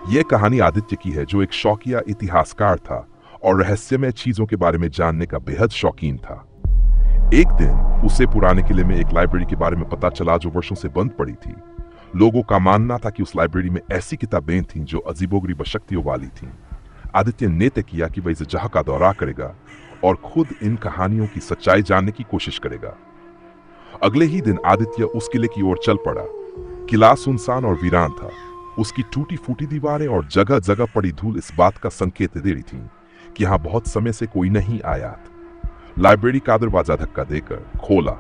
यह कहानी आदित्य की है, जो एक शौकिया इतिहासकार था और रहस्यमय चीजों के बारे में जानने का बेहद शौकीन था। एक दिन उसे पुराने किले में एक लाइब्रेरी के बारे में पता चला जो वर्षों से बंद पड़ी थी। लोगों का मानना था कि उस लाइब्रेरी में ऐसी किताबें थीं जो अजीबोगरीब शक्तियों वाली थीं। आदित्य ने तय किया कि वह इस जगह का दौरा करेगा और खुद इन कहानियों की सच्चाई जानने की कोशिश करेगा। अगले ही दिन आदित्य उस किले की ओर चल पड़ा। किला सुनसान और वीरान था। उसकी टूटी फूटी दीवारें और जगह जगह पड़ी धूल इस बात का संकेत दे रही थी कि यहाँ बहुत समय से कोई नहीं आया था। लाइब्रेरी का दरवाजा धक्का देकर खोला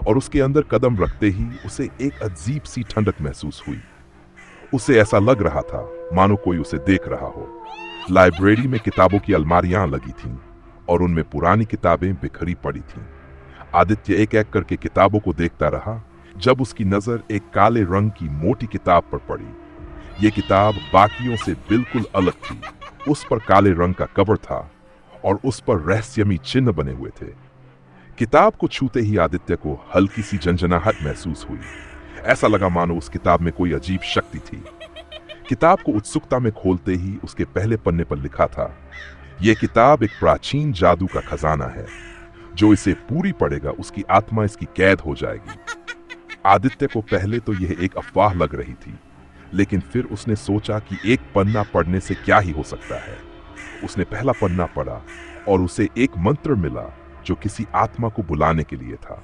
और उसके अंदर कदम रखते ही उसे एक अजीब सी ठंडक महसूस हुई। उसे ऐसा लग रहा था मानो कोई उसे देख रहा हो। लाइब्रेरी में किताबों की अलमारियां लगी थीं और उनमें पुरानी किताबें बिखरी पड़ी थीं। आदित्य एक एक करके किताबों को देखता रहा जब उसकी नजर एक काले रंग की मोटी किताब पर पड़ी। यह किताब बाकियों से बिल्कुल अलग थी। उस पर काले रंग का कवर था और उस पर रहस्यमयी चिन्ह बने हुए थे। किताब को छूते ही आदित्य को हल्की सी झंझनाहट महसूस हुई। ऐसा लगा मानो उस किताब में कोई अजीब शक्ति थी। किताब को उत्सुकता में खोलते ही उसके पहले पन्ने पर लिखा था, यह किताब एक प्राचीन जादू का खजाना है। जो इसे पूरी पढ़ेगा उसकी आत्मा इसकी कैद हो जाएगी। आदित्य को पहले तो यह एक अफवाह लग रही थी, लेकिन फिर उसने सोचा कि एक पन्ना पढ़ने से क्या ही हो सकता है। उसने पहला पन्ना पढ़ा और उसे एक मंत्र मिला जो किसी आत्मा को बुलाने के लिए था।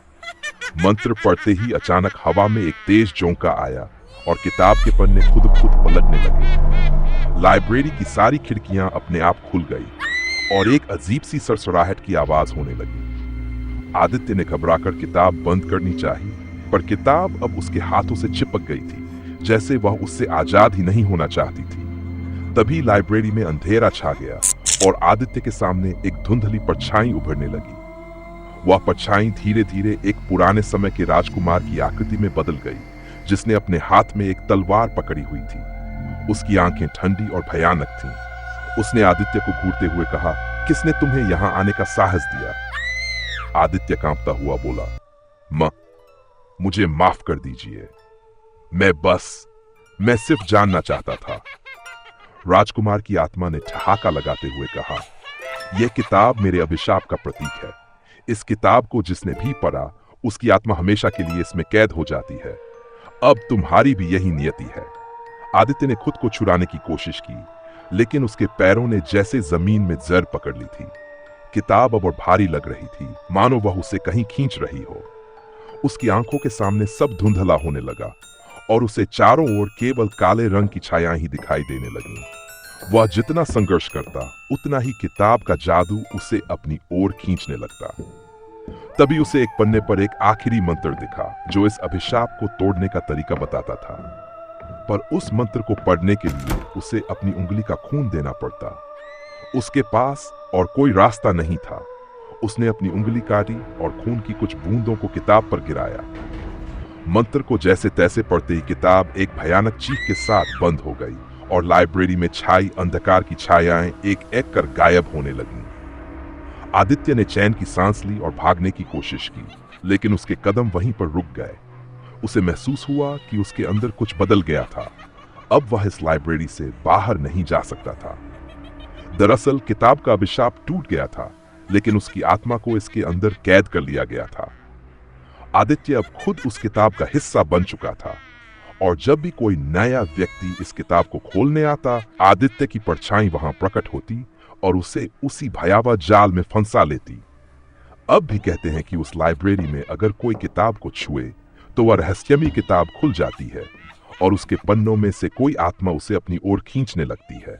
मंत्र पढ़ते ही अचानक हवा में एक तेज झोंका आया और किताब के पन्ने खुद पलटने लगे। लाइब्रेरी की सारी खिड़कियां अपने आप खुल गई और एक अजीब सी सरसराहट की आवाज होने लगी। आदित्य ने घबराकर किताब बंद करनी चाहिए, पर किताब अब उसके हाथों से चिपक गई थी, जैसे वह उससे आजाद ही नहीं होना चाहती थी। तभी लाइब्रेरी में अंधेरा छा गया और आदित्य के सामने एक धुंधली परछाई उभरने लगी। वह परछाई धीरे धीरे एक पुराने समय के राजकुमार की आकृति में बदल गई, जिसने अपने हाथ में एक तलवार पकड़ी हुई थी। उसकी आंखें ठंडी और भयानक थीं। उसने आदित्य को घूरते हुए कहा, किसने तुम्हें यहां आने का साहस दिया? आदित्य कांपता हुआ बोला, मुझे माफ कर दीजिए। मैं सिर्फ जानना चाहता था। राजकुमार की आत्मा ने ठहाका लगाते हुए कहा, यह किताब मेरे अभिशाप का प्रतीक है। इस किताब को जिसने भी पढ़ा उसकी आत्मा हमेशा के लिए इसमें कैद हो जाती है। अब तुम्हारी भी यही नियति है। आदित्य ने खुद को छुड़ाने की कोशिश की, लेकिन उसके पैरों ने जैसे जमीन में जड़ पकड़ ली थी। किताब अब और भारी लग रही थी, मानो वह उसे कहीं खींच रही हो। उसकी आंखों के सामने सब धुंधला होने लगा और उसे चारों ओर केवल काले रंग की छायाएं ही दिखाई देने लगीं। वह जितना संघर्ष करता, उतना ही किताब का जादू उसे अपनी ओर खींचने लगता। तभी उसे एक पन्ने पर एक आखिरी मंत्र दिखा, जो इस अभिशाप को तोड़ने का तरीका बताता था। पर उस मंत्र को पढ़ने के लिए उसे अपनी उंगली का खून देना पड़ता। उसके पास और कोई रास्ता नहीं था। उसने अपनी उंगली काटी और खून की कुछ बूंदों को किताब पर गिराया। मंत्र को जैसे तैसे पढ़ते ही किताब एक भयानक चीख के साथ बंद हो गई और लाइब्रेरी में छाई अंधकार की छायाएं एक एक कर गायब होने लगीं। आदित्य ने चैन की सांस ली और भागने की कोशिश की, लेकिन उसके कदम वहीं पर रुक गए। उसे महसूस हुआ कि उसके अंदर कुछ बदल गया था। अब वह इस लाइब्रेरी से बाहर नहीं जा सकता था। दरअसल किताब का अभिशाप टूट गया था, लेकिन उसकी आत्मा को इसके अंदर कैद कर लिया गया था। आदित्य अब खुद उस किताब का हिस्सा बन चुका था और जब भी कोई नया व्यक्ति इस किताब को खोलने आता, आदित्य की परछाई वहां प्रकट होती और उसे उसी भयावह जाल में फंसा लेती। अब भी कहते हैं कि उस लाइब्रेरी में अगर कोई किताब को छुए तो वह रहस्यमयी किताब खुल जाती है और उसके पन्नों में से कोई आत्मा उसे अपनी ओर खींचने लगती है।